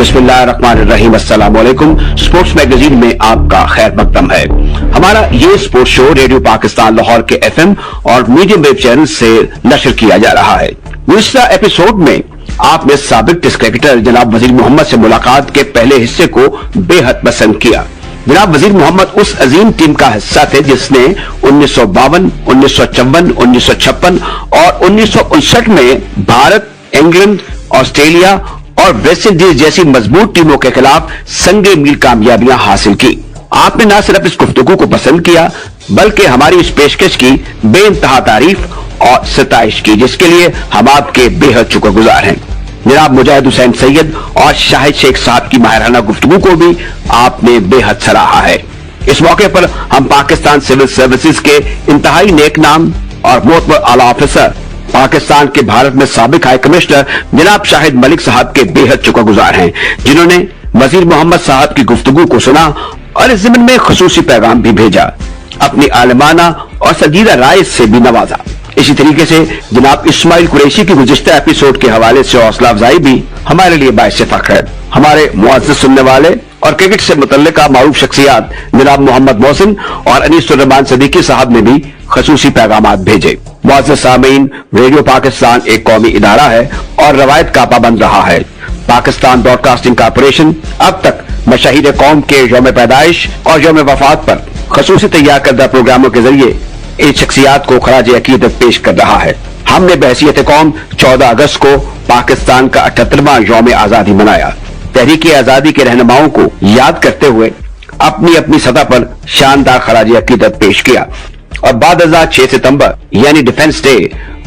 बिस्मिल्लाहिर्रहमानिर्रहीम। अस्सलाम वालेकुम। स्पोर्ट्स मैगजीन में आपका खैर मकदम है। हमारा ये sports show radio Pakistan Lahore के FM और मीडियम वेब चैनल से नशर किया जा रहा है। दूसरा एपिसोड में आपने साबिक टेस्ट क्रिकेटर जनाब वजीर मोहम्मद से मुलाकात के पहले हिस्से को बेहद पसंद किया। जनाब वजीर मोहम्मद उस अजीम टीम का हिस्सा थे जिसने 1952, 1954, 1956 और 1959 में भारत, इंग्लैंड, ऑस्ट्रेलिया और वेस्ट इंडीज जैसी मजबूत टीमों के खिलाफ संगे मील कामयाबियां हासिल की। आपने न सिर्फ इस गुफ्तगू को पसंद किया बल्कि हमारी इस पेशकश की बेइंतहा तारीफ और सताइश की, जिसके लिए हम आपके बेहद शुक्रगुजार हैं। जनाब मुजाहिद हुसैन सैयद और शाहिद शेख साहब की माहिराना गुफ्तगू को भी आपने बेहद सराहा है। इस मौके पर हम पाकिस्तान सिविल सर्विसेज के इंतहाई नेक नाम और मोहतबर आला ऑफिसर पाकिस्तान के भारत में साबिक हाई कमिश्नर जनाब शाहिद मलिक साहब के बेहद शुक्रगुजार हैं, जिन्होंने वजीर मोहम्मद साहब की गुफ्तगू को सुना और इस ज़िम्न में खुसूसी पैगाम भी भेजा, अपनी आलमाना और संजीदा राय से भी नवाजा। इसी तरीके से जनाब इस्माइल कुरैशी की गुज़िश्ता एपिसोड के हवाले से हौसला अफजाई भी हमारे लिए बाइस फख्र है। हमारे मुअज़्ज़ज़ सुनने वाले और क्रिकेट से मुतल्लिका मारूफ शख्सियात जनाब मोहम्मद मोहसिन और अनीसुर रहमान सदीकी साहब ने भी खसूसी पैगामात भेजे। मुअज़्ज़ज़ सामीन, रेडियो पाकिस्तान एक कौमी इदारा है और रवायत का पाबंद रहा है। पाकिस्तान ब्रॉडकास्टिंग कॉर्पोरेशन अब तक मशाहिर कौम के यौम पैदाइश और यौम वफात पर खसूसी तैयार करदा प्रोग्रामों के जरिए इन शख्सियात को खराज अकीदत पेश कर रहा है। हमने बहसीयत कौम 14 अगस्त को पाकिस्तान का 78वां यौम आजादी मनाया। तहरीक आजादी के रहनुमाओं को याद करते हुए अपनी अपनी सतह पर शानदार खराज अकीदत पेश किया और बाद 6 सितंबर यानी डिफेंस डे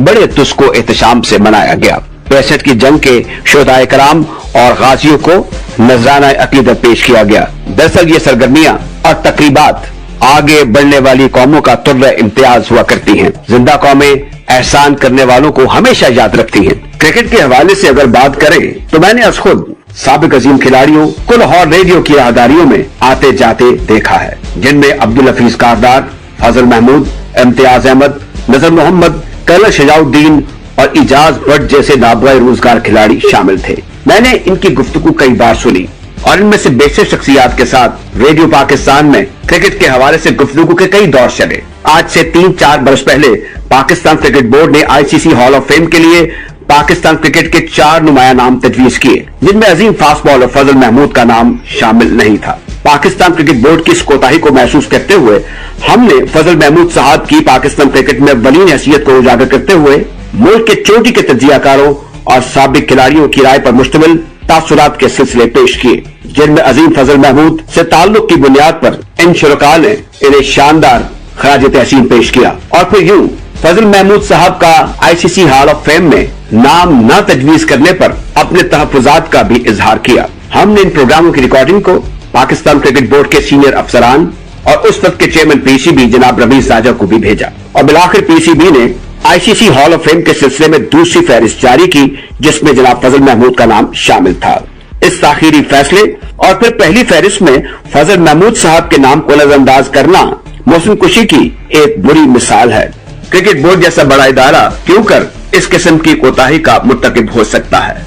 बड़े तुस्को एहतशाम से मनाया गया। 65 की जंग के शोहदाए कराम और गाजियों को नजराना अकीदत पेश किया गया। दरअसल ये सरगर्मियां और तकरीबात आगे बढ़ने वाली कौमों का तुर्र इम्तियाज हुआ करती हैं। जिंदा कौमें एहसान करने वालों को हमेशा याद रखती हैं। क्रिकेट के हवाले से अगर बात करें तो मैंने आज खुद साबिक अजीम खिलाड़ियों को लाहौर रेडियो की राहदारियों में आते जाते देखा है, जिनमें अब्दुल हफीज कारदार, फजल महमूद, इम्तियाज अहमद, नजर मोहम्मद, कर्नल शजाउद्दीन और इजाज भट्ट जैसे नाबगाए रोजगार खिलाड़ी शामिल थे। मैंने इनकी गुफ्तगू कई बार सुनी और इनमें से बेशक शख्सियात के साथ रेडियो पाकिस्तान में क्रिकेट के हवाले से गुफ्तगू के कई दौर चले। आज से 3-4 बरस पहले पाकिस्तान क्रिकेट बोर्ड ने ICC हॉल ऑफ फेम के लिए पाकिस्तान क्रिकेट के 4 नुमाया नाम तजवीज किए, जिनमें अजीम फास्ट बॉलर फजल महमूद का नाम शामिल नहीं था। पाकिस्तान क्रिकेट बोर्ड की इस कोताही को महसूस करते हुए हमने फजल महमूद साहब की पाकिस्तान क्रिकेट में वलीन हैसियत को उजागर करते हुए मुल्क के चोटी के तज्जियाकारों और साबिक खिलाड़ियों की राय पर मुश्तमिल तासुरात के सिलसिले पेश किए, जिनमें अजीम फजल महमूद से ताल्लुक की बुनियाद पर इन शुरका ने इन्हें शानदार खराज तहसीन पेश किया और फिर यूं फजल महमूद साहब का ICC हॉल ऑफ फेम में नाम न तजवीज करने पर अपने तहफुजात का भी इजहार किया। हमने इन प्रोग्रामों की रिकॉर्डिंग को पाकिस्तान क्रिकेट बोर्ड के सीनियर अफसरान और उस वक्त के चेयरमैन PCB जनाब रमीज राजा को भी भेजा और बिलाखिर PCB ने ICC हॉल ऑफ फेम के सिलसिले में दूसरी फहरिस्त जारी की, जिसमें जनाब फजल महमूद का नाम शामिल था। इस ताखीरी फैसले और फिर पहली फहरिस्त में फजल महमूद साहब के नाम को नजरअंदाज करना मौसम कुशी की एक बुरी मिसाल है। क्रिकेट बोर्ड जैसा बड़ा इदारा क्यों कर इस किस्म की कोताही का मुर्तकिब हो सकता है।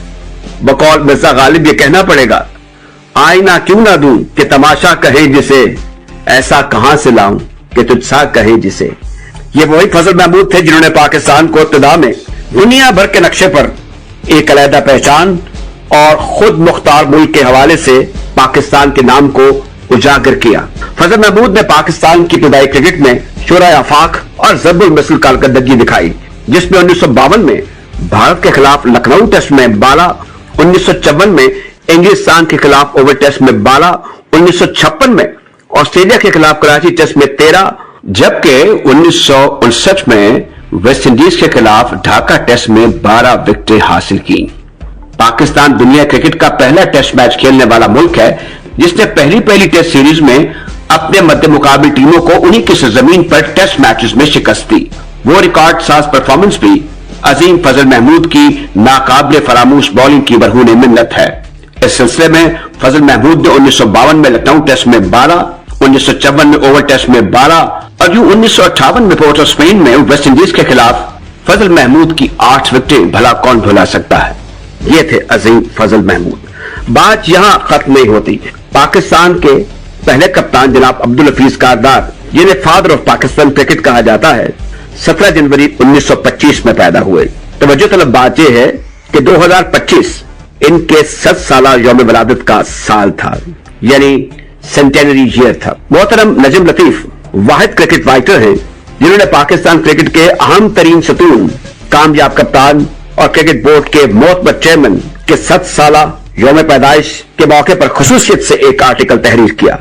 बकौल मिर्जा गालिब ये कहना पड़ेगा, आईना क्यों ना दूं कि तमाशा कहे जिसे, ऐसा कहां से लाऊं कि तुझसा कहे जिसे। ये वही फजल महमूद थे जिन्होंने पाकिस्तान को इब्तिदा में दुनिया भर के नक्शे पर एक अलहदा पहचान और खुद मुख्तार मुल्क के हवाले से पाकिस्तान के नाम को उजागर किया। फजल महमूद ने पाकिस्तान की इब्तिदाई क्रिकेट में शुरा आफाक और ज़रबुल मिसल कारकर्दगी दिखाई, जिसमें 1952 में भारत के खिलाफ लखनऊ टेस्ट में 12, 1954 में इंग्लिस्तान के खिलाफ ओवल टेस्ट में 12, 1956 में ऑस्ट्रेलिया के खिलाफ कराची टेस्ट में 13, जबकि 1959 में वेस्ट इंडीज के खिलाफ ढाका टेस्ट में 12 विकेटें हासिल की। पाकिस्तान दुनिया क्रिकेट का पहला टेस्ट मैच खेलने वाला मुल्क है जिसने पहली टेस्ट सीरीज में अपने मध्य मुकाबले टीमों को उन्हीं की सरजमीन पर टेस्ट मैचेस में शिकस्त दी। वो रिकॉर्ड साज परफॉर्मेंस भी अजीम फजल महमूद की नाकाबिले फरामोश बॉलिंग की बरहूने मिन्नत है। इस सिलसिले में फजल महमूद ने 1952 में लखनऊ टेस्ट में 12, 1954 में ओवल टेस्ट में 12 और यूं 1958 में पोर्ट ऑफ स्पेन में वेस्ट इंडीज के खिलाफ फजल महमूद की 8 विकेटें भला कौन भुला सकता है। ये थे अजीम फजल महमूद। बात यहां खत्म नहीं होती। पाकिस्तान के पहले कप्तान जनाब अब्दुल हफीज कारदार, जिन्हें फादर ऑफ पाकिस्तान क्रिकेट कहा जाता है, 17 जनवरी 1925 में पैदा हुए। तवज्जो तलब बात यह है कि 2025 इनके 7 साला यौम विलादत का साल था, यानी सेंटेनरी ईयर था। मोहतरम नजम लतीफ वाहिद क्रिकेट राइटर हैं जिन्होंने पाकिस्तान क्रिकेट के अहम तरीन सतून, कामयाब कप्तान और क्रिकेट बोर्ड के मोहतबर चेयरमैन के 7 साला यौम पैदाइश के मौके पर खुसूसियत से एक आर्टिकल तहरीर किया।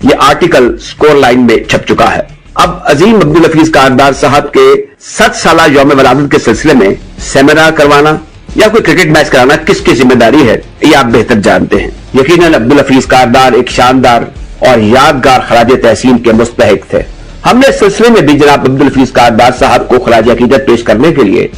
यह आर्टिकल स्कोर लाइन में छप चुका है। अब अजीम अब्दुल हफीज कारदार साहब के 7 साला यौम विलादत के सिलसिले में सेमिनार करवाना या कोई क्रिकेट मैच कराना किसकी जिम्मेदारी है, ये आप बेहतर जानते हैं। यकीनन अब्दुल हफीज कारदार एक शानदार और यादगार खराज तहसीन के मुस्तहिक थे। हमने इस सिलसिले में भी जनाब अब्दुल हफीज कारदार साहब को खराज अकीदत पेश करने के लिए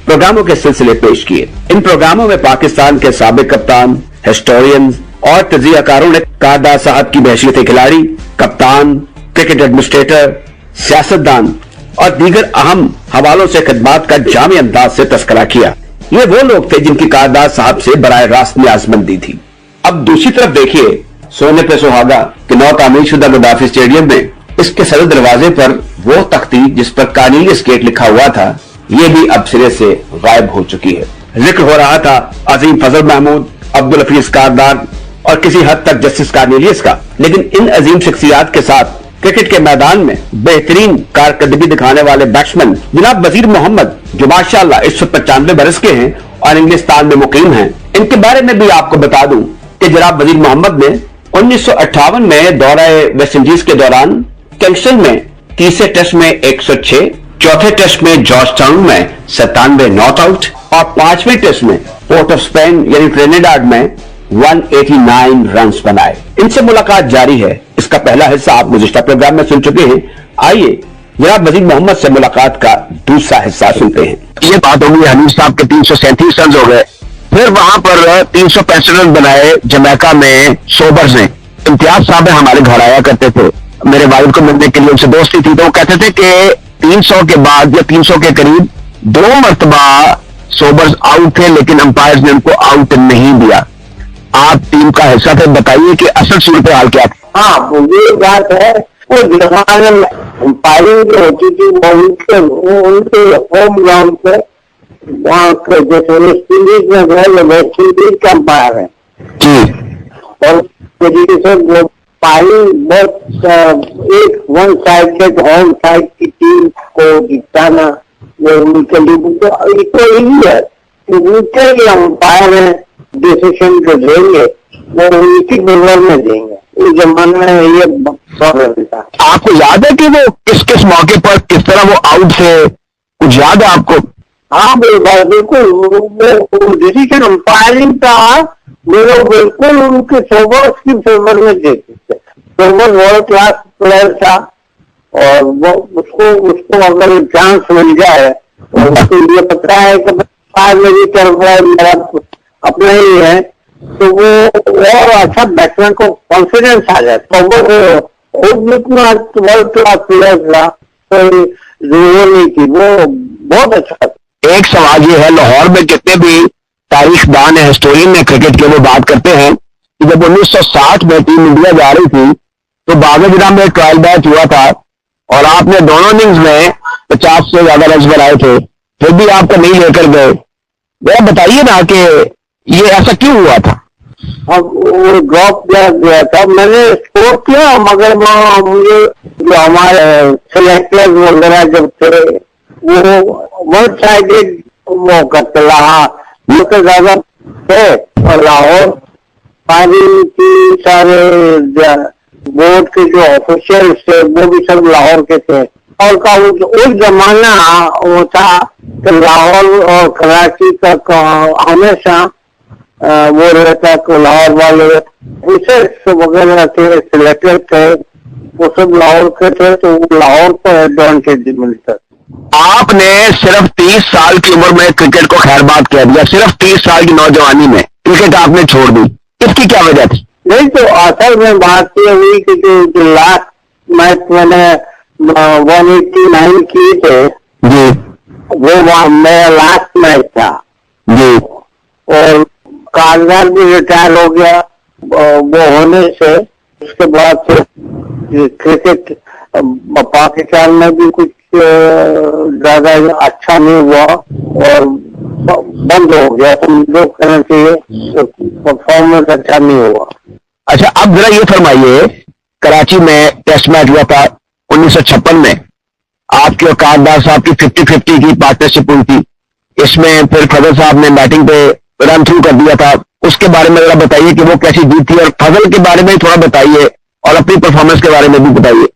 प्रोग्रामों के सिलसिले पेश किए। इन प्रोग्रामों में पाकिस्तान के साबिक कप्तान, हिस्टोरियन और तजियाकारों ने कारदार साहब की बहैसियत खिलाड़ी, कप्तान, क्रिकेट एडमिनिस्ट्रेटर, सियासतदान और दीगर अहम हवालों से खिदमात का जामी अंदाज से तस्करा किया। ये वो लोग थे जिनकी कारदार साहब से बराए रास्त न्याज़मंदी थी। अब दूसरी तरफ देखिए, सोने पे सुहागा कि नौ तामीर शुदा गद्दाफी स्टेडियम में इसके सदर दरवाजे पर वो तख्ती जिस पर कार्नेलियस गेट लिखा हुआ था, ये भी अब सिरे से गायब हो चुकी है। जिक्र हो रहा था अजीम फजल महमूद, अब्दुल हफीज कारदार और किसी हद तक जस्टिस कार्नेलियस का, लेकिन इन अजीम शख्सियात के साथ क्रिकेट के मैदान में बेहतरीन कारकर्दगी दिखाने वाले बैट्समैन जनाब वजीर मोहम्मद, जो माशाअल्लाह 195 बरस के हैं और इंग्लिस्तान में मुकीम हैं, इनके बारे में भी आपको बता दूं कि जनाब वजीर मोहम्मद ने 1958 में दौरा वेस्ट इंडीज के दौरान किंगस्टन में तीसरे टेस्ट में 106, चौथे टेस्ट में जॉर्ज टाउन में 97 नॉट आउट और पांचवें टेस्ट में पोर्ट ऑफ स्पेन यानी ट्रिनिडाड में 189 रन्स बनाए। इनसे मुलाकात जारी है। इसका पहला हिस्सा आप गुज़िश्ता प्रोग्राम में सुन चुके हैं। आइए जनाब वजीर मोहम्मद से मुलाकात का दूसरा हिस्सा सुनते हैं। ये बात होगी, हनीफ साहब के 337 रन हो गए, फिर वहां पर 365 रन बनाए जमैका में सोबर्स ने। इम्तियाज साहब हमारे घर आया करते थे, मेरे वालिद को मिलने के लिए उनसे दोस्ती थी, तो वो कहते थे कि 300 के बाद या 300 के करीब 2 मरतबा सोबर्स आउट थे, लेकिन अंपायर्स ने उनको आउट नहीं दिया। आप टीम का हिस्सा थे, बताइए कि असल सूरत हाल क्या थी। हाँ, ये बात है, वो जमाने में अंपायरिंग जो होती थी वो उनके होम ग्राउंड पे, वहाँ के जैसे वेस्ट इंडीज में गए, वेस्ट इंडीज का अंपायर है और तरीके से वो अंपायरिंग बहुत एक वन साइडेड होम साइड की टीम को जिताना वो उनके लिए तो यही है कि उनके लिए अंपायर है, डिसीजन जो देंगे वो उनकी नजर में देंगे। इस जमाने में ये था। आपको याद है कि वो किस किस मौके पर किस तरह वो आउट थे, कुछ याद है आपको? हाँ बिल्कुल, डिसीजन अंपायरिंग का मेरे बिल्कुल उनके सोबर्स की फेवर में देते थे। सोबर वर्ल्ड क्लास प्लेयर था और वो उसको अगर चांस मिल जाए तो उसके लिए पता है कि मेरी तरफ है, मेरा अपना ही है, तो वो और अच्छा बैट्समैन को कॉन्फिडेंस आ जाए। तो वो खुद वर्ल्ड क्लास प्लेयर था, कोई जरूरत नहीं थी, वो बहुत अच्छा था। एक सवाल ये है, लाहौर में जितने भी तारीखदान है, हिस्टोरियन है क्रिकेट के, वो बात करते हैं कि जब 1960 में टीम इंडिया जा रही थी तो बागजरा में ट्रायल मैच हुआ था और आपने दोनों इनिंग्स में 50 से ज्यादा रन बनाए थे, फिर भी आपको नहीं लेकर गए। वो बताइए ना कि ये ऐसा क्यों हुआ था? अब वो ड्रॉप किया गया था, मैंने स्कोर किया, मगर मुझे जो हमारे सिलेक्टर्स वगैरह जब थे वो वन साइडेड वो करते रहा, मुझसे ज्यादा थे और लाहौर की सारे बोर्ड के जो ऑफिशियल्स थे वो भी सब लाहौर के थे और का उस जमाना वो था कि लाहौर और कराची का हमेशा वो रहता कि लाहौर वाले रिसर्च वगैरह थे, सिलेक्टर थे, वो सब लाहौर के थे, तो लाहौर को एडवांटेज मिलता। आपने सिर्फ 30 साल की उम्र में क्रिकेट को खैरबाद कह दिया, सिर्फ 30 साल की नौजवानी में क्रिकेट आपने छोड़ दी, इसकी क्या वजह थी? नहीं तो असल में बात ये हुई कि जो लास्ट मैच मैंने 189 किए थे जी, वो मेरा लास्ट मैच था जी, और काजदार भी रिटायर हो गया, वो होने से उसके बाद फिर क्रिकेट पाकिस्तान में भी कुछ ज्यादा अच्छा नहीं हुआ और बंद हो गया, समझो कहना चाहिए, परफॉर्मेंस अच्छा नहीं हुआ। अच्छा, अब जरा ये फरमाइए, कराची में टेस्ट मैच हुआ था 1956 में, आपके और काजदार साहब की 50-50 की पार्टनरशिप हुई थी, इसमें फिर फजल साहब ने बैटिंग पे रन थ्रू कर दिया था, उसके बारे में जरा बताइए कि वो कैसी जीत थी, और फजल के बारे में थोड़ा बताइए और अपनी परफॉर्मेंस के बारे में भी बताइए।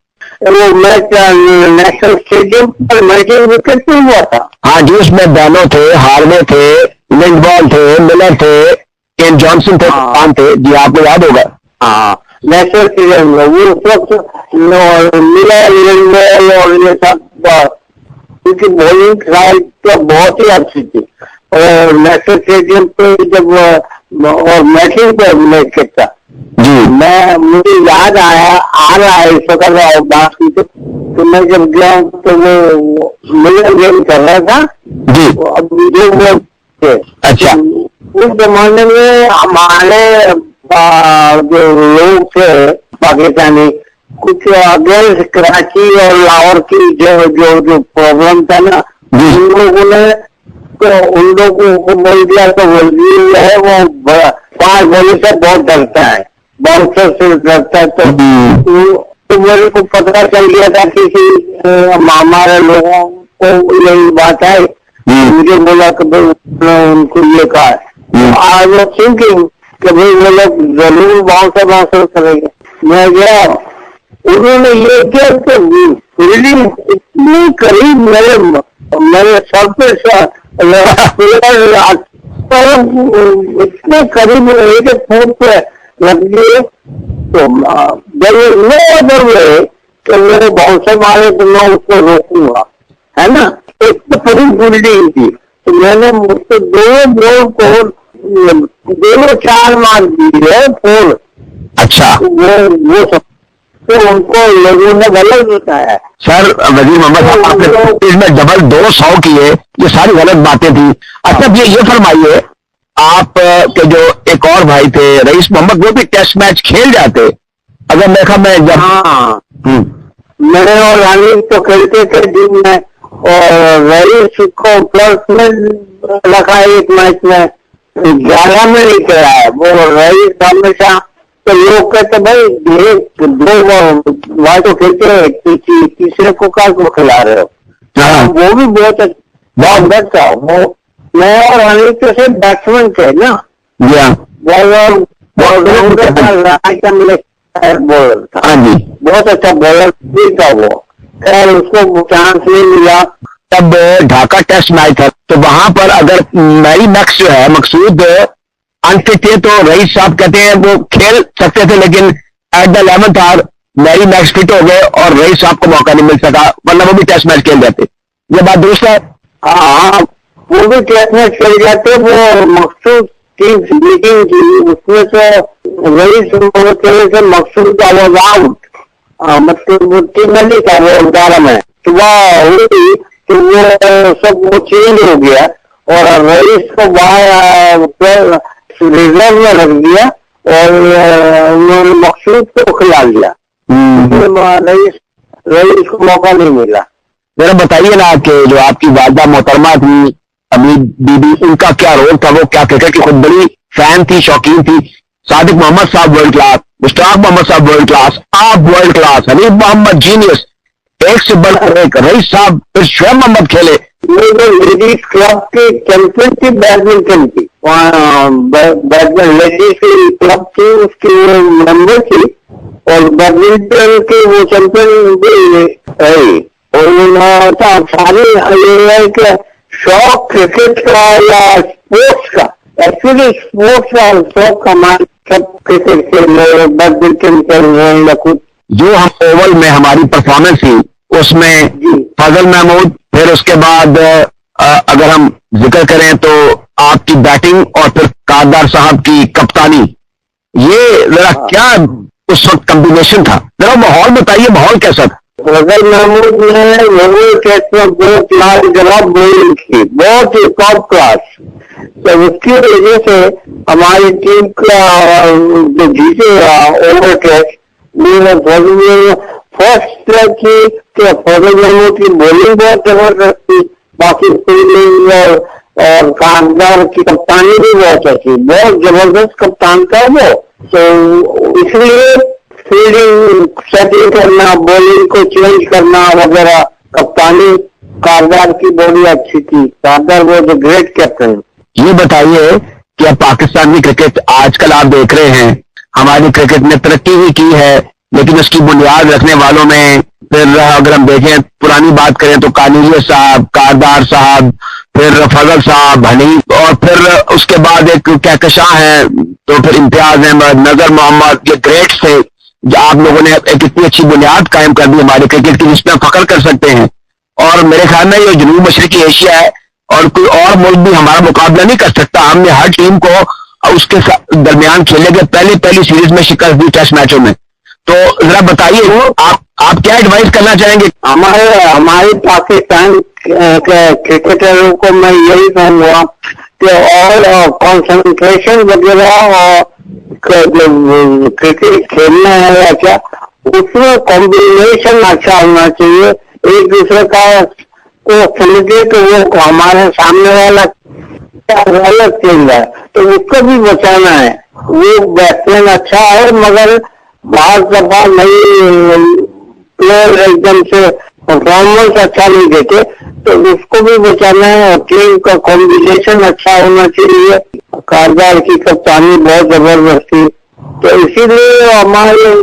वो मैच नेशनल स्टेडियम पर मैचिंग विकेट पे हुआ था। हाँ जी, उसमें बैनो थे, हार्वे थे, लिंडबॉल थे, मिलर थे, केन जॉनसन थे, कप्तान थे जी, आपको याद होगा। हाँ, नेशनल स्टेडियम में वो उस वक्त मिलर, लिंडबॉल और ये सब, क्योंकि बॉलिंग साइड तो बहुत ही अच्छी थी, और नेशनल स्टेडियम पे जब और मैचिंग पे मैच खेलता जी, मुझे याद आ रहा है इस वक्त बात की, तो मैं जब गया तो वो मिलर गेम कर रहा था जी, अब जो वो थे। अच्छा, उस जमाने में हमारे जो लोग थे पाकिस्तानी, कुछ अगेंस्ट कराची और लाहौर की जो प्रॉब्लम था ना, उन लोगों ने तो उन लोगों को बोल दिया तो वजीर है वो 5 बजे से बहुत डरता है, बाउंसर से डरता है, तो मेरे को पता चल गया था कि हमारे लोगों को यही बात है, मुझे बोला कि भाई उनको ये कहा है, आई वाज थिंकिंग कि भाई वो लोग जरूर बाउंसर करेंगे। मैं गया, उन्होंने ये किया तो फील्डिंग इतनी करीब मेरे सर पे इतने करीब एक फुट पे लग गए, तो नो अदर वे कि मेरे बाउंसर मारे तो मैं उसको रोकूंगा, है ना, इतनी बड़ी फील्डिंग थी, तो मैंने मुझसे 2 बॉल को 2 4 मार दिए 4। अच्छा, वो सब तो उनको लोगों ने गलत बताया। सर वजीर मोहम्मद साहब, आपने इसमें डबल 200 किए, ये सारी गलत बातें थी। अच्छा, ये फरमाइए, आप के जो एक और भाई थे रईस मोहम्मद, वो भी टेस्ट मैच खेल जाते, अगर देखा मैं जब। हाँ, मैंने और रानी तो खेलते थे दिन में, और रईस को प्लस में रखा एक मैच में, 11 में नहीं खेला है वो रईस हमेशा। तो लोग कहते भाई 2 वाई तो खेलते हैं, तीसरे को क्या को खिला रहे हो। वो भी बहुत अच्छा वो, मैं और अनिल से बैट्समैन थे ना, बॉलर था, बहुत अच्छा बॉलर भी था वो, खैर उसको चांस नहीं मिला। तब ढाका टेस्ट मैच था, तो वहां पर अगर मैरी मैक्स जो है मकसूद अनफिट थे, तो रईस साहब कहते हैं वो खेल सकते थे, लेकिन at the 11th hour Mary Max fit हो गए और रईस साहब को मौका नहीं मिल सका, वरना वो भी टेस्ट मैच खेल जाते। ये बात दुरुस्त है? हाँ, वो भी टेस्ट मैच खेल जाते। वो मकसूद टीम मीटिंग थी, उसमें तो रईस से मकसूद का वो आउट, मतलब टीम में नहीं था वो 11 में, तो वह हुई कि वो सब वो चेंज हो गया और रईस को वहां रिजर्व में रख दिया और उन्होंने मकसूद को खिला लिया। रईस को मौका नहीं मिला। जरा बताइए ना कि जो आपकी वालदा मोहतरमा थी अभी बीबी, उनका क्या रोल था? वो क्या क्रिकेट की खुद बड़ी फैन थी, शौकीन थी। सादिक मोहम्मद साहब वर्ल्ड क्लास, मुश्ताक मोहम्मद साहब वर्ल्ड क्लास, आप world class, Hanif Mohammad genius, एक से बढ़कर एक, रईस साहब, फिर शोएब मोहम्मद खेले। लेडीज क्लब की चैंपियनशिप बैडमिंटन की, लेडीज की क्लब थी, उसकी मेंबर थी और बैडमिंटन की वो चैंपियन भी रही। और सारे ये शौक क्रिकेट का या स्पोर्ट्स का, एक्चुअली स्पोर्ट्स का शौक हमारे सब क्रिकेट खेल, बैडमिंटन खेल या कुछ। जो हम ओवल में हमारी परफॉर्मेंस थी उसमें फजल महमूद, फिर उसके बाद अगर हम जिक्र करें तो आपकी बैटिंग और फिर काजदार साहब की कप्तानी, ये जरा क्या उस वक्त कॉम्बिनेशन था? जरा माहौल बताइए, माहौल कैसा था? फजल महमूद ने टेस्ट में बहुत लाजवाब बॉलिंग की, बहुत ही टॉप क्लास। तो उसकी वजह से हमारी टीम का जो जीतेगा ओवर टेस्ट फर्स्ट की फौजों की बॉलिंग बहुत जबरदस्त थी, बाकी फील्डिंग और कांगदार की कप्तानी भी बहुत अच्छी, बहुत जबरदस्त कप्तान था वो। तो इसलिए फील्डिंग सेटिंग करना, बॉलिंग को चेंज करना वगैरह, कप्तानी कारदार की बड़ी अच्छी थी। कारदार वॉज अ ग्रेट कैप्टन। ये बताइए कि अब पाकिस्तान की क्रिकेट आजकल आप देख रहे हैं, हमारी क्रिकेट ने तरक्की ही की है, लेकिन उसकी बुनियाद रखने वालों में फिर अगर हम देखें, पुरानी बात करें तो कानिलिया साहब, कारदार साहब, फिर फजल साहब, हनीफ, और फिर उसके बाद एक कहकशां है, तो फिर इम्तियाज अहमद, नजर मोहम्मद, ये ग्रेट्स थे। आप लोगों ने एक इतनी अच्छी बुनियाद कायम कर दी हमारी क्रिकेट की, जिसमें फख्र कर सकते हैं। और मेरे ख्याल में ये जनूब मशरकी एशिया है और कोई और मुल्क भी हमारा मुकाबला नहीं कर सकता। हमने हर टीम को उसके दरमियान खेले गए पहली सीरीज में शिकस्त दी टेस्ट मैचों में। तो जरा बताइए आप क्या एडवाइस करना चाहेंगे? हमारे पाकिस्तान क्रिकेटरों को मैं यही कहूँगा कि और कंसंट्रेशन वगैरह और क्रिकेट खेलना है अच्छा, उसमें कॉम्बिनेशन अच्छा होना चाहिए। एक दूसरे का को समझे तो वो हमारे सामने वाला गलत खेल रहा है तो उसको भी बचाना है। वो बैट्समैन अच्छा है मगर बहुत दफा नहीं प्लेयर एकदम से परफॉर्मेंस अच्छा नहीं देते, तो उसको भी बचाना है। और टीम का कॉम्बिनेशन अच्छा होना चाहिए। कारदार की कप्तानी बहुत जबरदस्त थी, तो इसीलिए हमारे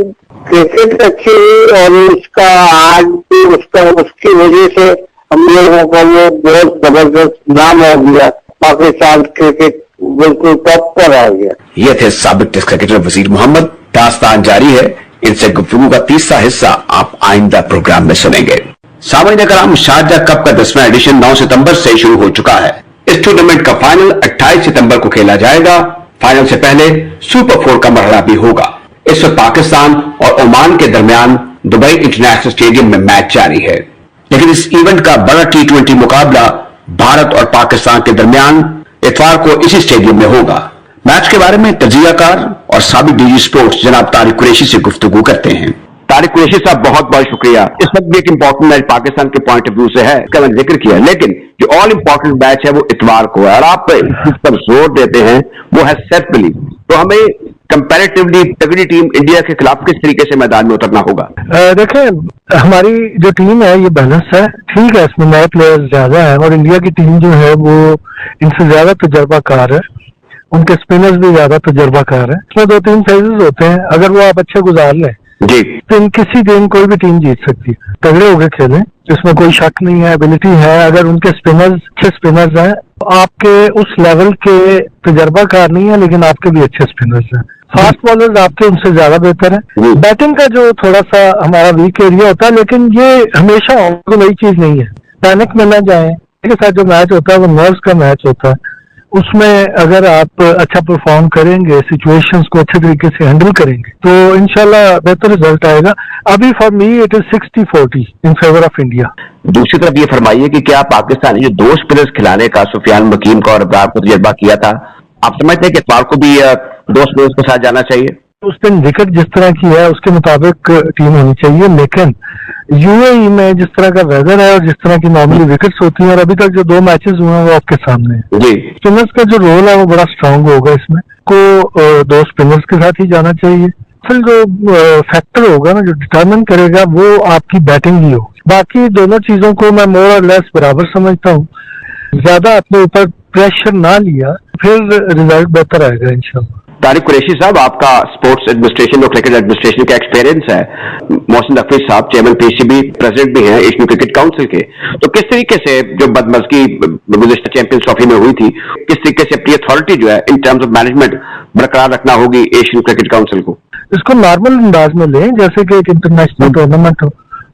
क्रिकेट अच्छी हुई और उसका आज भी उसकी वजह से हम लोगों का वो बहुत जबरदस्त नाम हो गया। पाकिस्तान क्रिकेट बिल्कुल टॉप पर आ गया। ये थे साबिक टेस्ट क्रिकेटर वसीर मोहम्मद। दास्तान जारी है, इनसे गुफ्तगू का तीसरा हिस्सा आप आइंदा प्रोग्राम में सुनेंगे। सामईन कराम, शारजा कप का 10वां एडिशन 9 सितंबर से शुरू हो चुका है। इस टूर्नामेंट का फाइनल 28 सितंबर को खेला जाएगा। फाइनल से पहले सुपर 4 का मरहला भी होगा। इस वक्त पाकिस्तान और ओमान के दरमियान दुबई इंटरनेशनल स्टेडियम में मैच जारी है, लेकिन इस इवेंट का बड़ा T20 मुकाबला भारत और पाकिस्तान के दरमियान इतवार को इसी स्टेडियम में होगा। मैच के बारे में तजियाकार और साबिक डीजी स्पोर्ट्स जनाब तारिक कुरैशी से गुफ्तगू करते हैं। तारिक कुरैशी साहब, बहुत बहुत शुक्रिया। इस वक्त भी एक इंपॉर्टेंट मैच पाकिस्तान के पॉइंट ऑफ व्यू से है, इसका मैंने जिक्र किया, लेकिन जो ऑल इंपॉर्टेंट मैच है वो इतवार को है और आप जिस पर जोर देते हैं वो है सेल्फ बिलीफ। तो हमें कंपैरेटिवली तगड़ी टीम इंडिया के खिलाफ किस तरीके से मैदान में उतरना होगा? देखें, हमारी जो टीम है ये बैलेंस है, ठीक है, इसमें नए प्लेयर्स ज्यादा है और इंडिया की टीम जो है वो इनसे ज्यादा तजर्बाकार है, उनके स्पिनर्स भी ज्यादा तजर्बाकार है। इसमें 2-3 फेजेस होते हैं, अगर वो आप अच्छे गुजार लें जी तो किसी दिन कोई भी टीम जीत सकती है। तगड़े होकर खेलें, इसमें कोई शक नहीं है, एबिलिटी है। अगर उनके स्पिनर्स अच्छे स्पिनर्स हैं, आपके उस लेवल के तजर्बाकार नहीं है लेकिन आपके भी अच्छे स्पिनर्स हैं। फास्ट बॉलर्स आपके उनसे ज्यादा बेहतर है। बैटिंग का जो थोड़ा सा हमारा वीक एरिया होता है, लेकिन ये हमेशा नई चीज नहीं है। पैनिक में न जाए, के साथ जो मैच होता है वो नर्व्स का मैच होता है। उसमें अगर आप अच्छा परफॉर्म करेंगे, सिचुएशंस को अच्छे तरीके से हैंडल करेंगे तो इंशाल्लाह बेहतर रिजल्ट आएगा। अभी for me it is 60-40 in favour of India. दूसरी तरफ ये फरमाइए कि क्या पाकिस्तान जो 2 स्पिनर्स खिलाने का सुफियान मकीम का और अब्रार को तजर्बा किया था, आप समझते हैं कि इतवार को भी 2 स्पिनर्स के साथ जाना चाहिए? उस दिन विकेट जिस तरह की है उसके मुताबिक टीम होनी चाहिए, लेकिन यूएई में जिस तरह का वेदर है और जिस तरह की नॉर्मली विकेट्स होती हैं और अभी तक जो 2 मैचेस हुए हैं वो आपके सामने है जी। स्पिनर्स का जो रोल है वो बड़ा स्ट्रांग होगा। इसमें को 2 स्पिनर्स के साथ ही जाना चाहिए। फिर जो फैक्टर होगा ना, जो डिटरमिन करेगा वो आपकी बैटिंग ही होगी। बाकी दोनों चीजों को मैं मोर और लेस बराबर समझता हूँ। ज्यादा अपने ऊपर प्रेशर ना लिया फिर रिजल्ट बेहतर आएगा इंशाल्लाह। तारिक कुरैशी साहब, आपका स्पोर्ट्स एडमिनिस्ट्रेशन और क्रिकेट एडमिनिस्ट्रेशन का एक्सपीरियंस है। मोहसिन हफीज साहब चेयरमैन पीसीबी प्रेसिडेंट भी हैं एशियन क्रिकेट काउंसिल के, तो किस तरीके से जो बदमज़गी गुज़िश्ता चैंपियंस ट्रॉफी में हुई थी, किस तरीके से अपनी अथॉरिटी जो है इन टर्म्स ऑफ मैनेजमेंट बरकरार रखना होगी एशियन क्रिकेट काउंसिल को? इसको नॉर्मल अंदाज में लें जैसे कि एक इंटरनेशनल टूर्नामेंट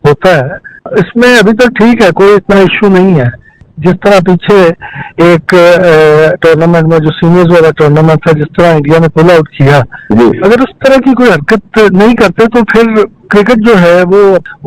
होता है। इसमें अभी तक ठीक है, कोई इतना इश्यू नहीं है। जिस तरह पीछे एक टूर्नामेंट में जो सीनियर्स वाला टूर्नामेंट था, जिस तरह इंडिया ने पुल आउट किया, अगर उस तरह की कोई हरकत नहीं करते तो फिर क्रिकेट जो है वो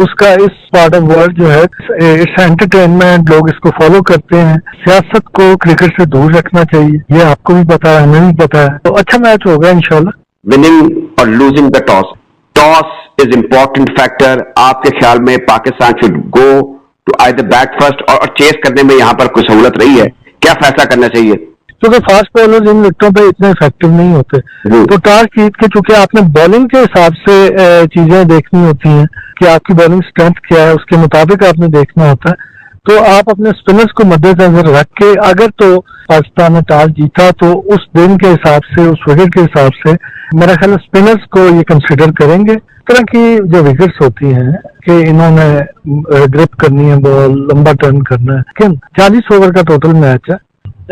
उसका इस पार्ट ऑफ वर्ल्ड जो है इट्स एंटरटेनमेंट, लोग इसको फॉलो करते हैं। सियासत को क्रिकेट से दूर रखना चाहिए, ये आपको भी पता है, हमें भी पता है। तो अच्छा मैच होगा इंशाल्लाह। विनिंग और losing the toss is important factor. आपके ख्याल में Pakistan should go to either bat first और चेस करने में यहाँ पर कोई सहूलत रही है? क्या फैसला करना चाहिए? क्योंकि फास्ट बॉलर्स इन विकेटों पे इतने इफेक्टिव नहीं होते, तो टॉस जीत के चूंकि आपने बॉलिंग के हिसाब से चीजें देखनी होती हैं कि आपकी बॉलिंग स्ट्रेंथ क्या है, उसके मुताबिक आपने देखना होता है। तो आप अपने स्पिनर्स को मद्देनजर रख के, अगर तो पाकिस्तान ने टॉस जीता तो उस दिन के हिसाब से, उस विकेट के हिसाब से मेरा ख्याल स्पिनर्स को ये कंसिडर करेंगे। तरह की जो विकेट्स होती हैं कि इन्होंने ग्रिप करनी है बॉल, लंबा टर्न करना है, लेकिन 40 ओवर का टोटल मैच है।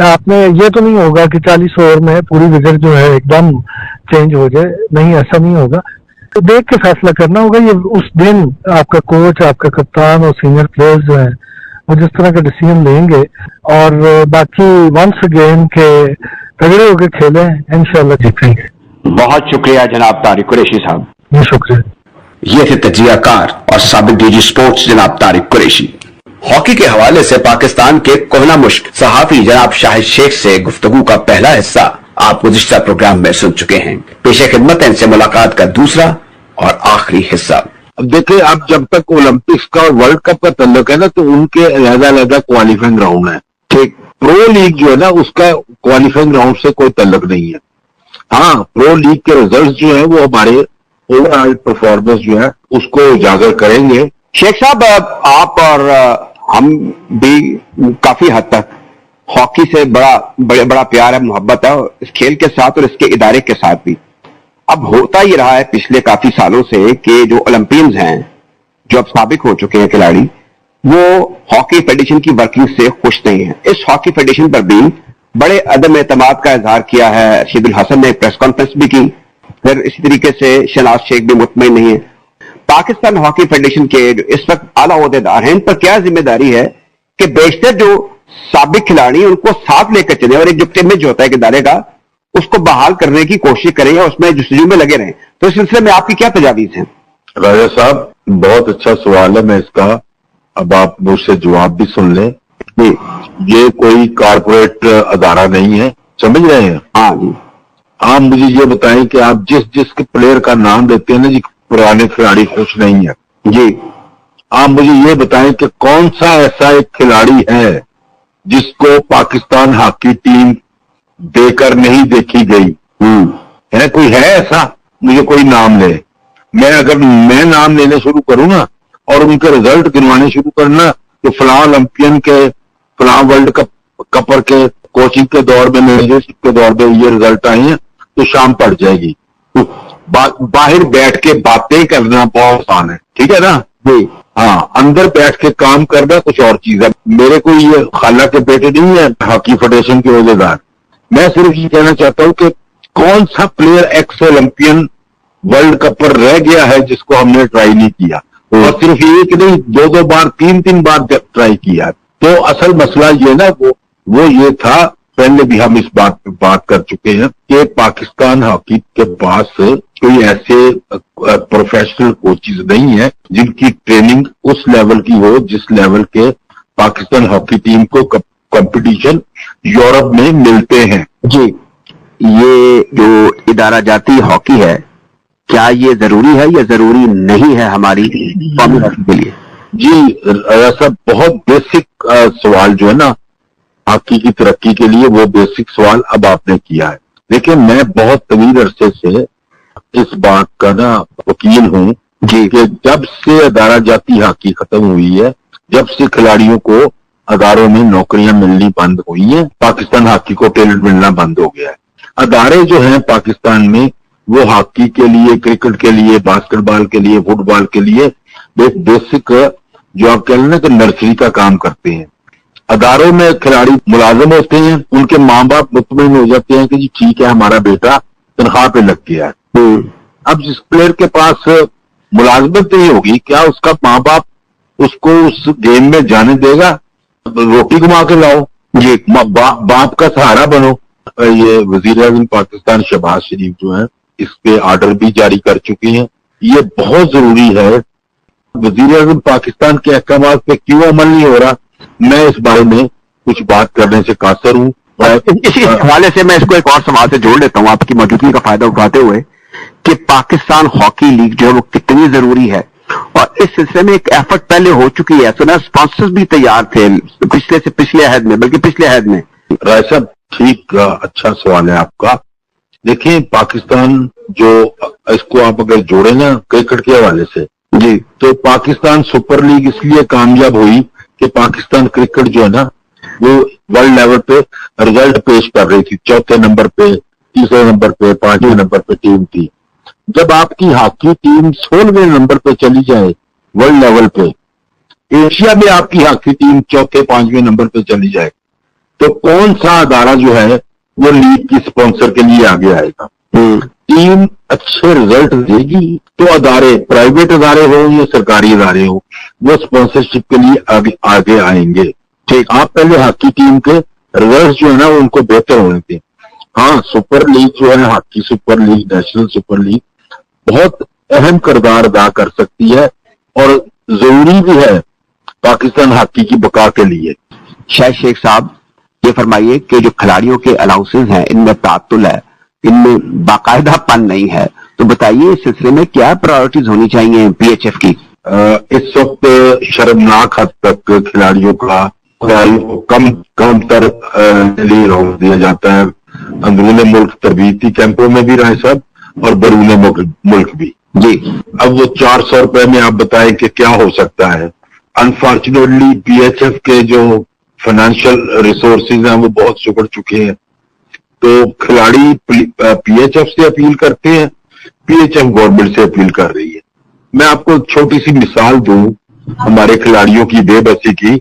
आपने ये तो नहीं होगा कि 40 ओवर में पूरी विकेट जो है एकदम चेंज हो जाए, नहीं, ऐसा नहीं होगा। तो देख के फैसला करना होगा। ये उस दिन आपका कोच, आपका कप्तान और सीनियर प्लेयर्स जो है वो जिस तरह का डिसीजन लेंगे, और बाकी वंस अगेन के तगड़े होकर खेलें, इंशाल्लाह जीतेंगे। बहुत शुक्रिया जनाब तारिक कुरैशी साहब। शुक्रिया। ये थे तजियाकार और साबिक डीजी स्पोर्ट्स जनाब तारिक कुरैशी। हॉकी के हवाले से पाकिस्तान के कोहना मुश्क सहाफी जनाब शाहिद शेख से गुफ्तगू का पहला हिस्सा आप गुज़िश्ता प्रोग्राम में सुन चुके हैं। पेशे खिदमत इनसे मुलाकात का दूसरा और आखिरी हिस्सा। अब देखिए, अब जब तक ओलंपिक्स का और वर्ल्ड कप का तल्लुक है ना, तो उनके अलग-अलग क्वालिफाइंग राउंड है। ठीक, प्रो लीग जो है ना, उसका क्वालिफाइंग राउंड से कोई तल्लुक नहीं है। हाँ, प्रो लीग के रिजल्ट जो है वो हमारे ओवरऑल परफॉर्मेंस जो है उसको उजागर करेंगे। शेख साहब, आप और हम भी काफी हद तक हॉकी से बड़ा प्यार है, मोहब्बत है इस खेल के साथ और इसके इदारे के साथ भी। अब होता ही रहा है पिछले काफी सालों से कि जो ओलंपियंस हैं, जो अब साबिक हो चुके हैं खिलाड़ी, वो हॉकी फेडरेशन की वर्किंग से खुश नहीं है। इस हॉकी फेडरेशन पर भी बड़े अदम एतमाद का इजहार किया है। रशीदुल हसन ने प्रेस कॉन्फ्रेंस भी की, फिर इसी तरीके से शहनाज शेख भी मुतमईन नहीं है। पाकिस्तान हॉकी फेडरेशन के जो इस वक्त आला ओहदेदार हैं, इन पर क्या जिम्मेदारी है कि बेशतर जो साबिक खिलाड़ी हैं उनको साथ लेकर चले और एक जो इमेज होता है कि इदारे का, उसको बहाल करने की कोशिश करें या उसमें जुस्तजू में लगे रहें। तो इस सिलसिले में आपकी क्या तजावीज हैं? राजा साहब, बहुत अच्छा सवाल है। मैं इसका अब आप मुझसे जवाब भी सुन लें। ये कोई कारपोरेट अदारा नहीं है, समझ रहे हैं? हाँ जी। आप मुझे ये बताएं कि आप जिस प्लेयर का नाम देते हैं ना जी, पुराने खिलाड़ी खुश नहीं है जी, आप मुझे ये बताएं कि कौन सा ऐसा एक खिलाड़ी है जिसको पाकिस्तान हॉकी टीम देकर नहीं देखी गई? है कोई, है ऐसा? मुझे कोई नाम ले। अगर मैं नाम लेने शुरू करूं ना और उनके रिजल्ट गिनवाने शुरू करना, तो फलां ओलंपियन के, फलां वर्ल्ड कपर के कोचिंग के दौर में, मैनेजरशिप के दौर में ये रिजल्ट आए हैं, तो शाम पड़ जाएगी। तो बाहर बैठ के बातें करना बहुत आसान है, ठीक है ना? हाँ, अंदर बैठ के काम करना कुछ और चीज है। मेरे को ये खाला के बेटे नहीं है हॉकी फेडरेशन के ओहदेदार। मैं सिर्फ ये कहना चाहता हूँ कि कौन सा player x Olympian world cup पर रह गया है जिसको हमने ट्राई नहीं किया, और सिर्फ एक नहीं, दो बार, तीन बार ट्राई किया। तो असल मसला ये ना, वो ये था, पहले भी हम इस बात पे बात कर चुके हैं कि पाकिस्तान हॉकी के पास कोई ऐसे प्रोफेशनल कोचेज नहीं है जिनकी ट्रेनिंग उस लेवल की हो जिस लेवल के पाकिस्तान हॉकी टीम को कंपटीशन यूरोप में मिलते हैं। जी, ये जो इदारा जाती हॉकी है, क्या ये जरूरी है या जरूरी नहीं है हमारी कौमी हॉकी के लिए? जी, ऐसा बहुत बेसिक सवाल जो है ना हॉकी की तरक्की के लिए, वो बेसिक सवाल अब आपने किया है। लेकिन मैं बहुत तवील अरसे से इस बात का ना वकील हूं कि जब से अदारा जाती हॉकी खत्म हुई है, जब से खिलाड़ियों को अदारों में नौकरियां मिलनी बंद हुई हैं, पाकिस्तान हॉकी को टैलेंट मिलना बंद हो गया है। अदारे जो हैं पाकिस्तान में, वो हॉकी के लिए, क्रिकेट के लिए, बास्केटबॉल के लिए, फुटबॉल के लिए बेसिक जो आप कह रहे हैं कि नर्सरी का काम करते हैं। अदारों में खिलाड़ी मुलाजिम होते हैं, उनके माँ बाप मुतमईन हो जाते हैं कि जी ठीक है, हमारा बेटा तनख्वाह पे लग गया है। अब जिस प्लेयर के पास मुलाजमत नहीं होगी, क्या उसका माँ बाप उसको उस गेम में जाने देगा? रोटी कमा के लाओ, ये बाप का सहारा बनो। ये वजीर आज़म पाकिस्तान शहबाज शरीफ जो है इसके आर्डर भी जारी कर चुके हैं। ये बहुत जरूरी है। वजीर आज़म पाकिस्तान के अहकाम पे क्यों अमल नहीं हो रहा, मैं इस बारे में कुछ बात करने से कासर हूँ। इसी हवाले से मैं इसको एक और सवाल से जोड़ लेता हूँ आपकी मौजूदगी का फायदा उठाते हुए कि पाकिस्तान हॉकी लीग जो है वो कितनी जरूरी है, और इस सिलसिले में एक एफर्ट पहले हो चुकी है। सुना स्पॉन्सर्स भी तैयार थे पिछले अहद में, बल्कि पिछले अहद में। राय साहब ठीक, अच्छा सवाल है आपका। देखिए पाकिस्तान जो, इसको आप अगर जोड़े ना क्रिकेट के हवाले से जी, तो पाकिस्तान सुपर लीग इसलिए कामयाब हुई कि पाकिस्तान क्रिकेट जो है ना वो वर्ल्ड लेवल पे रिजल्ट पेश कर रही थी। चौथे नंबर पे, तीसरे नंबर पे, पांचवें नंबर पे टीम थी। जब आपकी हॉकी टीम 16वें नंबर पे चली जाए वर्ल्ड लेवल पे, एशिया में आपकी हॉकी टीम चौथे पांचवें नंबर पे चली जाए, तो कौन सा अदारा जो है वो लीग की स्पॉन्सर के लिए आगे आएगा? टीम अच्छे रिजल्ट देगी तो अदारे, प्राइवेट अदारे हो या सरकारी अदारे हो, वो स्पॉन्सरशिप के लिए आगे आएंगे। ठीक, आप पहले हॉकी टीम के रिजल्ट जो है ना उनको बेहतर होने थे। हाँ, सुपर लीग जो है, hockey super league, national super league बहुत अहम किरदार अदा कर सकती है और जरूरी भी है पाकिस्तान हॉकी की बका के लिए। शायद शेख साहब ये फरमाइए कि जो खिलाड़ियों के अलाउंसेस हैं इनमें तातुल है, इनमें बाकायदापन नहीं है, तो बताइए इस सिलसिले में क्या प्रायोरिटीज होनी चाहिए पीएचएफ की? इस वक्त शर्मनाक हद तक खिलाड़ियों को कम तर राउंड दिया जाता है। अंदरूनी मुल्क तरबीती कैंपों में भी राय साहब और बैरून मुल्क भी जी। अब वो 400 रुपए में आप बताएं कि क्या हो सकता है। अनफॉर्चुनेटली पीएचएफ के जो फाइनेंशियल रिसोर्सेज हैं वो बहुत सुकड़ चुके हैं, तो खिलाड़ी पीएचएफ से अपील करते हैं, पीएचएफ गवर्नमेंट से अपील कर रही है। मैं आपको एक छोटी सी मिसाल दूं हमारे खिलाड़ियों की बेबसी की,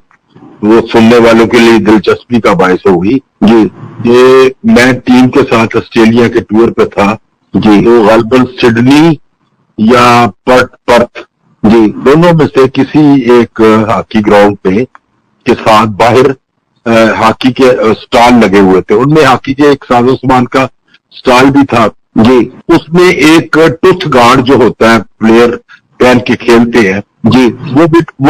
वो सुनने वालों के लिए दिलचस्पी का बायस होगी जी। ये मैं टीम के साथ ऑस्ट्रेलिया के टूर पे था जी, तो गलबन सिडनी या पर्थ जी, दोनों में से किसी एक हॉकी ग्राउंड पे के साथ बाहर हॉकी के स्टॉल लगे हुए थे। उनमें हॉकी के एक साजो सामान का स्टॉल भी था जी। उसमें एक टूथ गार्ड जो होता है प्लेयर पहन के खेलते हैं जी, वो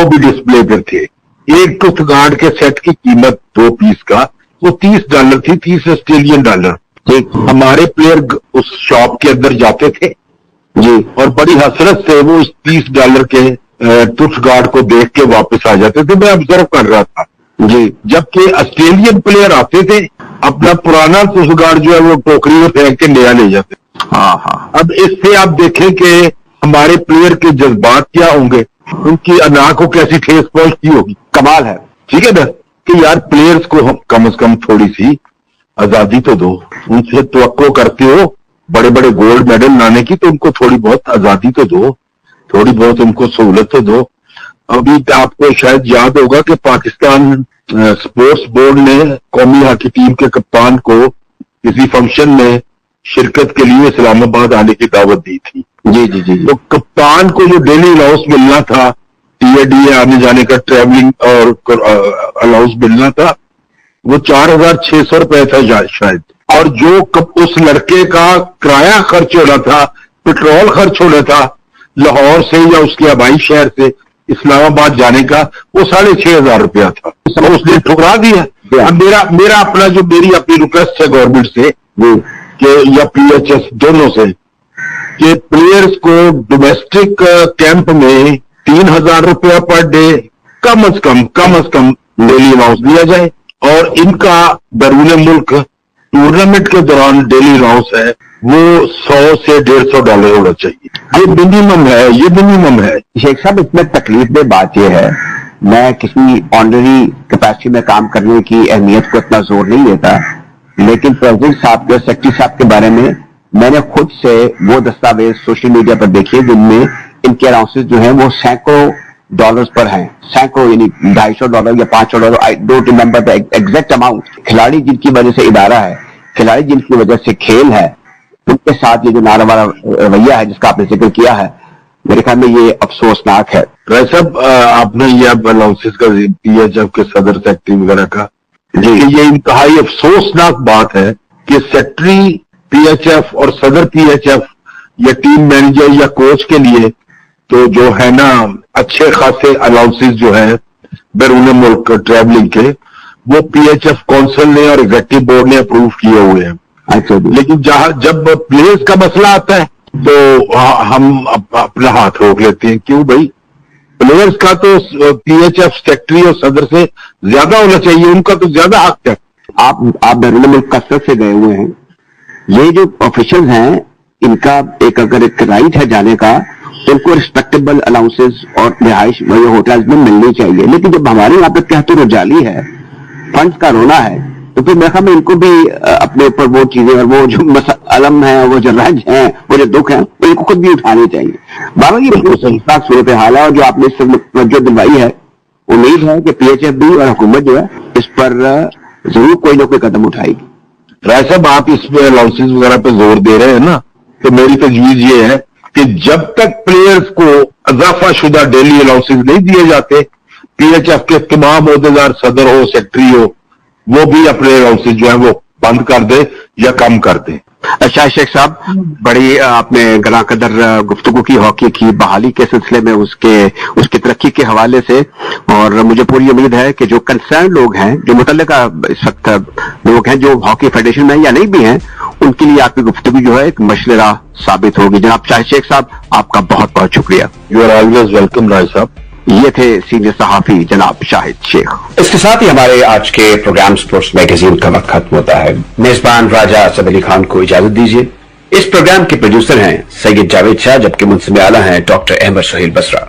भी डिस्प्ले पे थे। एक टूथ गार्ड के सेट की कीमत 2 पीस का वो $30 थी, $30 ठीक। हमारे प्लेयर उस शॉप के अंदर जाते थे जी और बड़ी हसरत से वो इस $30 के टूथ गार्ड को देख के वापस आ जाते थे। मैं ऑब्जर्व कर रहा था जी, जबकि ऑस्ट्रेलियन प्लेयर आते थे अपना पुराना टूथ गार्ड जो है वो टोकरी में फेंक के नया ले जाते। हाँ। अब इससे आप देखें कि हमारे प्लेयर के जज्बात क्या होंगे, उनकी अना को कैसी ठेस पहुंचती होगी। कमाल है, ठीक है ना, कि यार प्लेयर्स को हम कम से कम थोड़ी सी आजादी तो दो। उनसे तवक्को करते हो बड़े बड़े गोल्ड मेडल लाने की, तो उनको थोड़ी बहुत आजादी तो दो, थोड़ी बहुत उनको सहूलत तो दो। अभी आपको शायद याद होगा कि पाकिस्तान स्पोर्ट्स बोर्ड ने कौमी हॉकी टीम के कप्तान को किसी फंक्शन में शिरकत के लिए इस्लामाबाद आने की दावत दी थी जी। तो कप्तान को जो डेली अलाउंस मिलना था, टीएडीए आने जाने का ट्रैवलिंग और अलाउंस मिलना था, वो 4,600 रुपए था शायद। और जो उस लड़के का किराया खर्च होना था, पेट्रोल खर्च होना था लाहौर से या उसके आबाई शहर से इस्लामाबाद जाने का, वो 6,500 रुपया था। तो उसने ठुकरा दिया। अब मेरी अपनी रिक्वेस्ट है गवर्नमेंट से कि या पीएचएस दोनों से कि प्लेयर्स को डोमेस्टिक कैंप में 3,000 रुपया पर डे कम से कम डेली अलाउंस दिया जाए, और इनका बैरून मुल्क टूर्नामेंट के दौरान डेली अलाउंस है वो $100 से $150 होना चाहिए। ये मिनिमम है। शेख साहब इसमें तकलीफ में बात यह है, मैं किसी ऑनररी कैपेसिटी में काम करने की अहमियत को इतना जोर नहीं देता, लेकिन प्रेसिडेंट साहब के, सेक्रेटरी साहब के बारे में मैंने खुद से वो दस्तावेज सोशल मीडिया पर देखे जिनमें इनके अलाउंसेस जो हैं वो सैकड़ों डॉलर्स पर हैं, सैकड़ों, यानी $250 या $500, I don't remember the exact amount. खिलाड़ी जिनकी वजह से इदारा है, खिलाड़ी जिनकी वजह से खेल है, उनके साथ ये जो नारावारा रवैया है जिसका आपने जिक्र किया है, मेरे ख्याल में ये अफसोसनाक है। राय साहब, आपने ये अब अलाउंसेस का PHF के सदर सेक्रेटरी वगैरह का, ये इंतहाई अफसोसनाक बात है कि सेक्रेटरी PHF और सदर PHF या टीम मैनेजर या कोच के लिए तो जो है ना अच्छे खासे अलाउंसेस जो है बैरून मुल्क ट्रैवलिंग के, वो PHF काउंसिल ने और एग्जीक्यूटिव बोर्ड ने अप्रूव किए हुए हैं। लेकिन जब प्लेयर्स का मसला आता है तो हम अपना हाथ रोक लेते हैं। क्यों भाई? प्लेयर्स का तो PHF सेक्रेटरी और सदर से ज्यादा होना चाहिए, उनका तो ज्यादा हक है। आप बैरून मुल्क कसरत से गए हुए हैं, ये जो ऑफिशियल्स हैं इनका अगर एक राइट है जाने का, उनको रिस्पेक्टेबल अलाउंसेस और रिहाइश वही होटल्स में मिलनी चाहिए। लेकिन जब हमारे यहाँ पे कहते रजाली है, फंड्स का रोना है, तो फिर मेरे ख्याल में इनको भी अपने ऊपर वो चीजें और वो जो अलम है, वो जो रज है, वो जो दुख है, इनको खुद भी उठाने चाहिए। बाबा ये बिल्कुल संस्थाक सूरत हाल है, और जो आपने इससे तवज्जो दिलवाई है, उम्मीद है कि PHF भी और हुकूमत जो है इस पर जरूर कोई ना कोई कदम उठाएगी। राय साहब, आप इस पे अलाउंसेस वगैरह पे जोर दे रहे हैं ना, तो मेरी तजवीज ये है कि जब तक प्लेयर्स को इजाफा शुदा डेली अलाउंसेस नहीं दिए जाते, PHF के तमाम ओहदेदार, सदर हो, सेक्रेटरी हो, वो भी अपने अलाउंसेस जो है वो बंद कर दे या कम कर दे। अच्छा शेख साहब, बड़ी आपने गला कदर गुफ्तगू की हॉकी की बहाली के सिलसिले में, उसकी तरक्की के हवाले से, और मुझे पूरी उम्मीद है कि जो कंसर्न लोग हैं, जो मुतल्लिका इस वक्त लोग हैं जो हॉकी फेडरेशन में या नहीं भी हैं, उनके लिए आपकी गुफ्तगू जो है एक मशवरा साबित होगी। जनाब शाहिद शेख साहब, आपका बहुत बहुत शुक्रिया। यू आर ऑलवेज वेलकम राय साहब। ये थे सीनियर सहाफी जनाब शाहिद शेख। इसके साथ ही हमारे आज के प्रोग्राम स्पोर्ट्स मैगजीन का वक्त खत्म होता है। मेजबान राजा असद अली खान को इजाजत दीजिए। इस प्रोग्राम के प्रोड्यूसर हैं सैयद जावेद शाह, जबकि मुंसिब आला हैं डॉक्टर अहमद सोहेल बसरा।